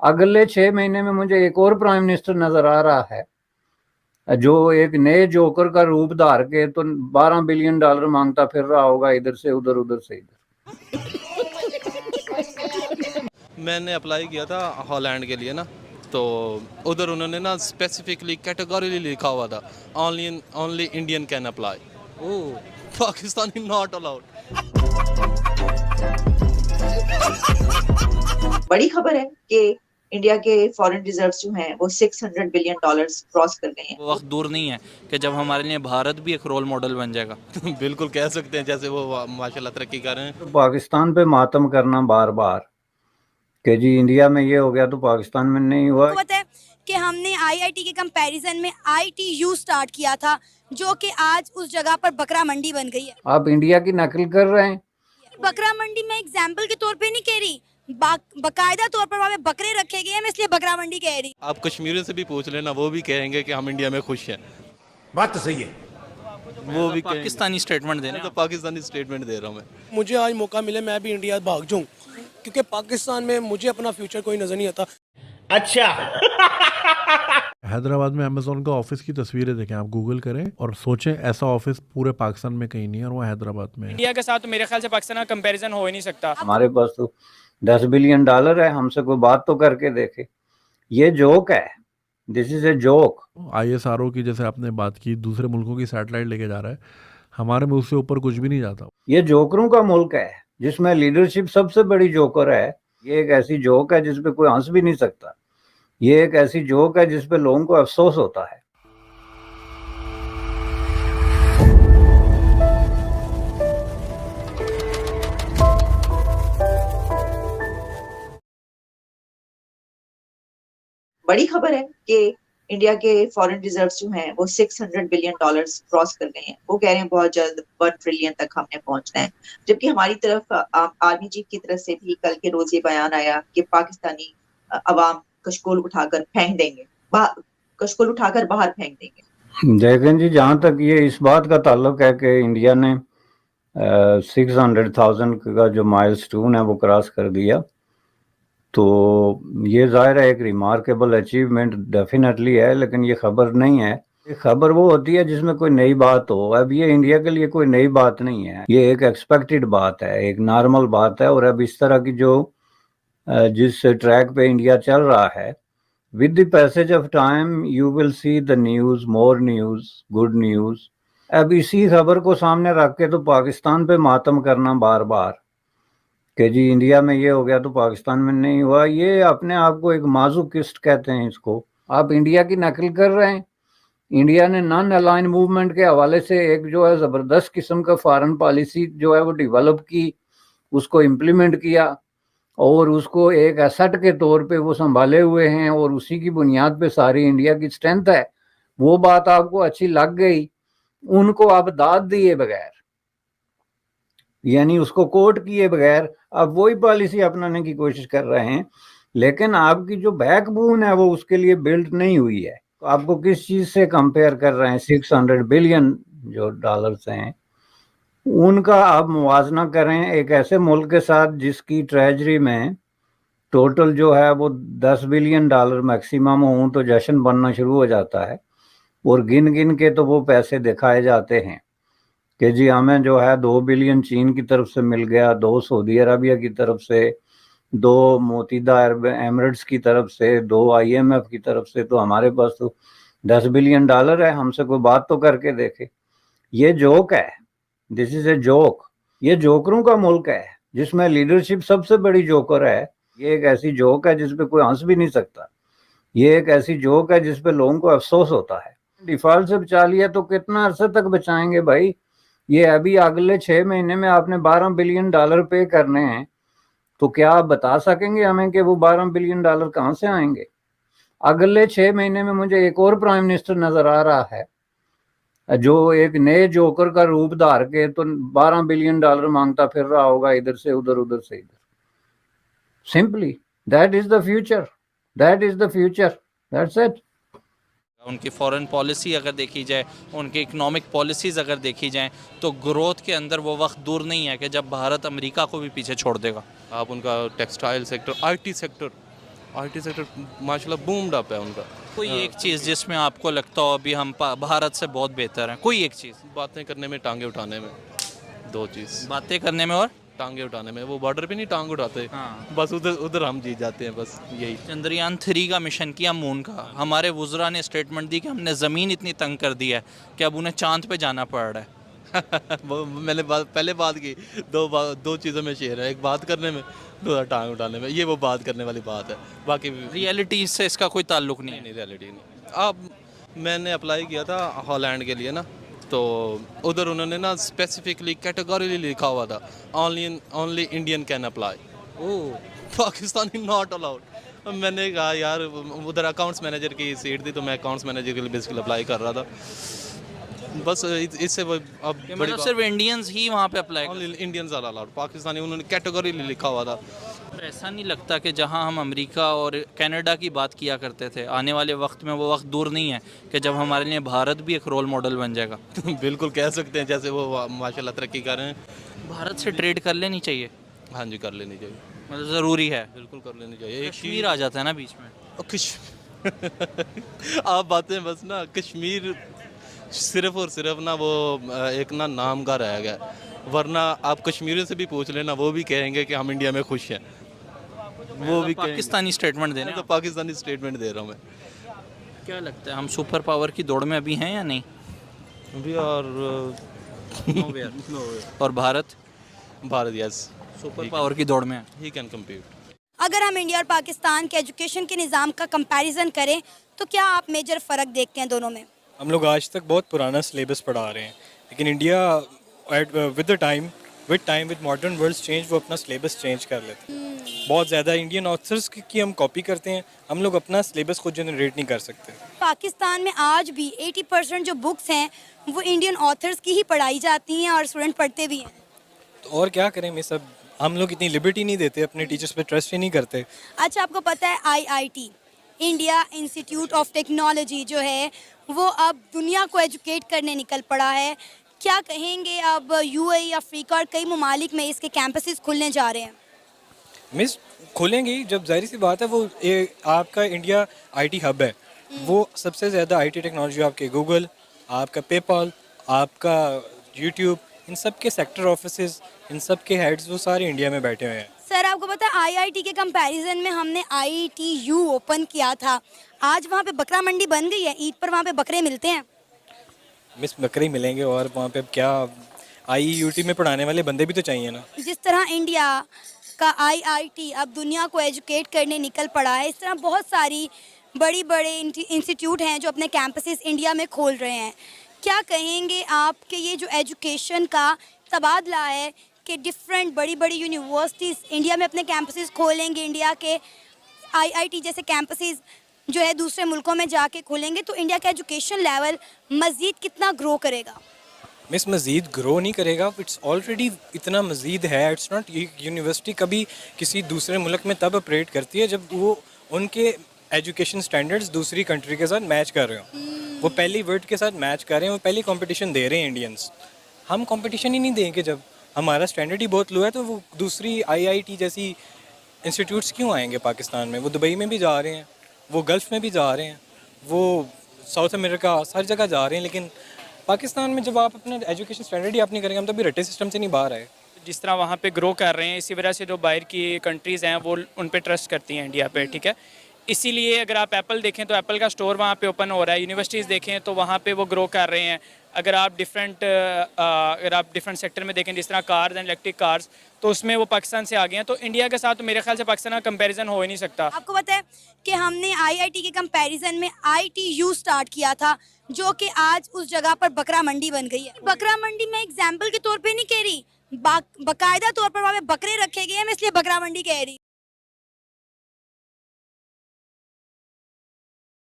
अगले 6 महीने में मुझे एक और प्राइम मिनिस्टर नजर आ रहा है जो एक नए जोकर का रूप धार के तो $12 बिलियन मांगता फिर रहा होगा, इधर से उधर उधर से इधर। मैंने अप्लाई किया था हॉलैंड के लिए ना, तो उधर उन्होंने ना स्पेसिफिकली कैटेगोरी लिखा हुआ था, only Indian can apply. Oh, Pakistani not allowed. बड़ी खबर है कि इंडिया के फॉरेन रिजर्व्स जो हैं वो $600 बिलियन क्रॉस कर गए हैं। वो वक्त दूर नहीं है कि जब हमारे लिए भारत भी एक रोल मॉडल बन जाएगा। बिल्कुल कह सकते हैं, जैसे वो माशाल्लाह तरक्की कर रहे हैं। तो पाकिस्तान पे मातम करना बार बार कि जी इंडिया में ये हो गया तो पाकिस्तान में नहीं हुआ। तो पता है कि हमने आईआईटी के कंपैरिजन में आईटीयू स्टार्ट किया था, जो कि आज उस जगह पर बकरा मंडी बन गई है। आप इंडिया की नकल कर रहे हैं। बकरा मंडी मैं एग्जाम्पल के तौर पे नहीं कह रही, बाकायदा तौर पर वहाँ पे बकरे रखे गए हैं, मैं इसलिए बकरा मंडी कह रही। आप कश्मीरियों से भी पूछ लेना, वो भी कहेंगे कि हम इंडिया में खुश हैं। बात तो सही है, वो भी पाकिस्तानी स्टेटमेंट देने। तो पाकिस्तानी स्टेटमेंट दे रहा हूँ मैं। मुझे आज मौका मिले मैं भी इंडिया भाग जाऊं, क्योंकि पाकिस्तान में मुझे अपना फ्यूचर कोई नजर नहीं आता। अच्छा। हैदराबाद में अमेज़न का ऑफिस की तस्वीरें देखें, आप गूगल करें और सोचें ऐसा ऑफिस पूरे पाकिस्तान में कहीं नहीं है और वो हैदराबाद में है। इंडिया के साथ तो मेरे ख्याल से पाकिस्तान का कंपैरिजन हो ही नहीं सकता। हमारे पास तो $10 बिलियन है, हमसे कोई बात तो करके देखे। ये जोक है, this is a joke. ISRO की जैसे आपने बात की, दूसरे मुल्कों की सैटेलाइट लेके जा रहा है, हमारे मुल्क से ऊपर कुछ भी नहीं जाता। ये जोकरों का मुल्क है जिसमें लीडरशिप सबसे बड़ी जोकर है। ये एक ऐसी जोक है जिसपे कोई हंस भी नहीं सकता। ये एक ऐसी जोक है जिसपे लोगों को अफसोस होता है। बड़ी खबर है कि इंडिया के फॉरेन रिजर्व्स जो हैं वो $600 बिलियन क्रॉस कर गए हैं। वो कह रहे हैं बहुत जल्द 1 ट्रिलियन तक हमने पहुंचना है, जबकि हमारी तरफ आर्मी चीफ की तरफ से भी कल के रोज ये बयान आया कि पाकिस्तानी अवाम कशकोल उठाकर फेंक देंगे, कशकोल उठाकर बाहर फेंक देंगे। देखें जी, जहां तक ये इस बात का ताल्लुक है कि इंडिया ने 600,000 का जो माइलस्टोन है वो क्रॉस कर दिया, तो ये ज़ाहिर है एक रिमार्केबल अचीवमेंट डेफिनेटली है, लेकिन ये खबर नहीं है। ये खबर वो होती है जिसमें कोई नई बात हो। अब ये इंडिया के लिए कोई नई बात नहीं है, ये एक एक्सपेक्टेड बात है, एक नॉर्मल बात है। और अब इस तरह की जो जिस ट्रैक पे इंडिया चल रहा है, with the passage of time you will see the news, more news, good news. अब इसी खबर को सामने रख के तो पाकिस्तान पे मातम करना बार बार कि जी इंडिया में ये हो गया तो पाकिस्तान में नहीं हुआ, ये अपने आप को एक माज़ोकिस्ट कहते हैं इसको। आप इंडिया की नकल कर रहे हैं। इंडिया ने नॉन अलाइन मूवमेंट के हवाले से एक जो है ज़बरदस्त किस्म का फॉरेन पॉलिसी जो है वो डेवलप की, उसको इम्प्लीमेंट किया और उसको एक एसेट के तौर पे वो संभाले हुए हैं और उसी की बुनियाद पे सारी इंडिया की स्ट्रेंथ है। वो बात आपको अच्छी लग गई, उनको आप दाद दिए बगैर, यानी उसको कोट किए बगैर अब वही पॉलिसी अपनाने की कोशिश कर रहे हैं, लेकिन आपकी जो बैकबोन है वो उसके लिए बिल्ड नहीं हुई है। तो आपको किस चीज़ से कंपेयर कर रहे हैं? 600 बिलियन जो डॉलर्स हैं उनका आप मुवाजना करें एक ऐसे मुल्क के साथ जिसकी ट्रेजरी में टोटल जो है वो $10 बिलियन मैक्सिमम हो तो जश्न बनना शुरू हो जाता है। और गिन गिन के तो वो पैसे दिखाए जाते हैं कि जी हमें जो है 2 बिलियन चीन की तरफ से मिल गया, 2 सऊदी अरबिया की तरफ से, 2 मुत्तहिदा अरब एमिरेट्स की तरफ से, 2 IMF की तरफ से, तो हमारे पास तो $10 बिलियन है। हमसे कोई बात तो करके देखे। ये जोक है, दिस इज ए जोक। ये जोकरों का मुल्क है जिसमें लीडरशिप सबसे बड़ी जोकर है। ये एक ऐसी जोक है जिसपे कोई हंस भी नहीं सकता। ये एक ऐसी जोक है जिसपे लोगों को अफसोस होता है। डिफॉल्ट से बचा लिया तो कितना अरसे तक बचाएंगे भाई? ये अभी अगले 6 महीने में आपने $12 बिलियन पे करने हैं, तो क्या आप बता सकेंगे हमें कि वो $12 बिलियन कहाँ से आएंगे? अगले 6 महीने में मुझे एक और प्राइम मिनिस्टर नजर आ रहा है जो एक नए जोकर का रूप धार के तो $12 बिलियन मांगता फिर रहा होगा, इधर से उधर उधर से इधर। Simply that is the future, that is the future, that's it. उनकी फॉरेन पॉलिसी अगर देखी जाए, उनकी इकोनॉमिक पॉलिसीज़ अगर देखी जाएं, तो ग्रोथ के अंदर वो वक्त दूर नहीं है कि जब भारत अमेरिका को भी पीछे छोड़ देगा। आप उनका textile sector, IT sector IT sector माशाल्लाह बूम्ड अप है उनका। कोई एक चीज़ जिसमें आपको लगता हो अभी हम भारत से बहुत बेहतर हैं, कोई एक चीज़? बातें करने में, टांगे उठाने में, दो चीज़। बातें करने में और टांगे उठाने में, वो बॉर्डर पे नहीं टांग उठाते, हाँ। बस उधर उधर हम जीत जाते हैं, बस यही। चंद्रयान 3 का मिशन किया मून का, हमारे वुज़रा ने स्टेटमेंट दी कि हमने ज़मीन इतनी तंग कर दी है कि अब उन्हें चांद पे जाना पड़ रहा है। वो मैंने पहले बात की, दो चीज़ों में शेयर है, एक बात करने में, दूसरा टांग उठाने में। ये वो बात करने वाली बात है, बाकी रियलिटी से इसका कोई ताल्लुक नहीं है। नहीं, रियलिटी नहीं। अब मैंने अप्लाई किया था हॉलैंड के लिए ना, तो उधर उन्होंने ना स्पेसिफिकली कैटेगोरी लिखा हुआ था, only Indian can apply, Pakistani not allowed. मैंने कहा यार, उधर अकाउंट्स मैनेजर की सीट थी, तो मैं अकाउंट्स मैनेजर के लिए बेसिकली अप्लाई कर रहा था। बस इससे अब मतलब सिर्फ इंडियंस ही वहाँ पे apply only Indians are allowed, Pakistani उन्होंने कैटेगरी लिखा हुआ था। ऐसा नहीं लगता कि जहां हम अमेरिका और कनाडा की बात किया करते थे, आने वाले वक्त में वो वक्त दूर नहीं है कि जब हमारे लिए भारत भी एक रोल मॉडल बन जाएगा? बिल्कुल कह सकते हैं, जैसे वो माशाल्लाह तरक्की कर रहे हैं। भारत से ट्रेड कर लेनी चाहिए, हाँ जी, कर लेनी चाहिए, मतलब ज़रूरी है। बिल्कुल कर लेनी चाहिए। कश्मीर आ जाता है ना बीच में। आप बातें बस ना, कश्मीर सिर्फ और सिर्फ ना वो एक ना नाम का रह गया, वरना आप कश्मीरियों से भी पूछ लेना, वो भी कहेंगे कि हम इंडिया में खुश हैं। वो भी पाकिस्तानी स्टेटमेंट देने तो पाकिस्तानी स्टेटमेंट दे रहा हूँ मैं। क्या लगता है हम सुपर पावर की दौड़ में अभी हैं या नहीं? वी आर और भारत यस, सुपर पावर की दौड़ में है। He can compete. अगर हम इंडिया और पाकिस्तान के एजुकेशन के निज़ाम का कंपैरिजन करें तो क्या आप मेजर फ़र्क देखते हैं दोनों में? हम लोग आज तक बहुत पुराना सिलेबस पढ़ा रहे हैं, लेकिन India with modern world change वो अपना सिलेबस चेंज कर लेते हैं। बहुत ज़्यादा इंडियन ऑथर्स की हम कॉपी करते हैं, हम लोग अपना सिलेबस खुद जनरेट नहीं कर सकते। पाकिस्तान में आज भी 80% जो बुक्स हैं वो इंडियन ऑथर्स की ही पढ़ाई जाती हैं और स्टूडेंट पढ़ते भी हैं। तो और क्या करें, मैं सब हम लोग इतनी लिबर्टी नहीं देते, अपने टीचर्स पे ट्रस्ट ही नहीं करते। अच्छा, आपको पता है IIT India institute of technology जो है वो अब दुनिया को एजुकेट करने निकल पड़ा है। क्या कहेंगे, अब UAE, अफ्रीका और कई ममालिक में इसके कैंपसेस खुलने जा रहे हैं? मिस खोलेंगे ही, जब जाहिर सी बात है वो आपका इंडिया IT हब है, वो सबसे ज़्यादा IT टेक्नोलॉजी आपके गूगल, आपका पेपॉल, आपका यूट्यूब, इन सब के सेक्टर ऑफिसेज, इन सब के हेड्स वो सारे इंडिया में बैठे हुए हैं। सर, आपको पता है IIT के कंपैरिजन में हमने IITU ओपन किया था, आज वहाँ पे बकरा मंडी बन गई है, ईद पर वहाँ पे बकरे मिलते हैं। मिस बकरे मिलेंगे और वहाँ पे अब क्या, IEUT में पढ़ाने वाले बंदे भी तो चाहिए ना। जिस तरह इंडिया का IIT अब दुनिया को एजुकेट करने निकल पड़ा है, इस तरह बहुत सारी बड़े इंस्टीट्यूट हैं जो अपने कैंपसेस इंडिया में खोल रहे हैं। क्या कहेंगे आप कि ये जो एजुकेशन का तबादला है कि डिफरेंट बड़ी यूनिवर्सिटीज़ इंडिया में अपने कैंपसेस खोलेंगे, इंडिया के IIT जैसे कैंपसेस जो है दूसरे मुल्कों में जाके खोलेंगे, तो इंडिया का एजुकेशन लेवल मज़ीद कितना ग्रो करेगा? मिस मज़ीद ग्रो नहीं करेगा, इट्स ऑलरेडी इतना मज़ीद है। इट्स नॉट, यूनिवर्सिटी कभी किसी दूसरे मुल्क में तब ऑपरेट करती है जब वो उनके एजुकेशन स्टैंडर्ड्स दूसरी कंट्री के साथ मैच कर रहे हो, वो पहली वर्ल्ड के साथ मैच कर रहे हैं, वो पहली कंपटीशन दे रहे हैं इंडियंस। हम कंपटीशन ही नहीं देंगे जब हमारा स्टैंडर्ड ही बहुत लो है, तो वो दूसरी IIT जैसी इंस्टीट्यूट्स क्यों आएंगे पाकिस्तान में? वो दुबई में भी जा रहे हैं, वो गल्फ़ में भी जा रहे हैं, वो साउथ अमेरिका, हर जगह जा रहे हैं, लेकिन पाकिस्तान में जब आप अपना एजुकेशन स्टैंडर्ड ही आप नहीं करेंगे, हम तो अभी रट्टे सिस्टम से नहीं बाहर आए। जिस तरह वहाँ पे ग्रो कर रहे हैं, इसी वजह से जो बाहर की कंट्रीज़ हैं वो उन पे ट्रस्ट करती हैं इंडिया पे, ठीक है। इसीलिए अगर आप एप्पल देखें तो एप्पल का स्टोर वहाँ पे ओपन हो रहा है, यूनिवर्सिटीज़ देखें तो वहाँ पे वो ग्रो कर रहे हैं। अगर आप डिफरेंट सेक्टर में देखें, जिस तरह कार्स एंड इलेक्ट्रिक कार्स, तो उसमें वो पाकिस्तान से आ गए हैं। तो इंडिया के साथ तो मेरे ख्याल से पाकिस्तान का कंपैरिजन हो ही नहीं सकता। आपको पता है कि हमने IIT के कंपैरिजन में ITU स्टार्ट किया था, जो कि आज उस जगह पर बकरा मंडी बन गई है। बकरा मंडी मैं एग्जाम्पल के तौर पे नहीं कह रही, बाकायदा तौर पर वहाँ पे बकरे रखे गए हैं, मैं इसलिए बकरा मंडी कह रही।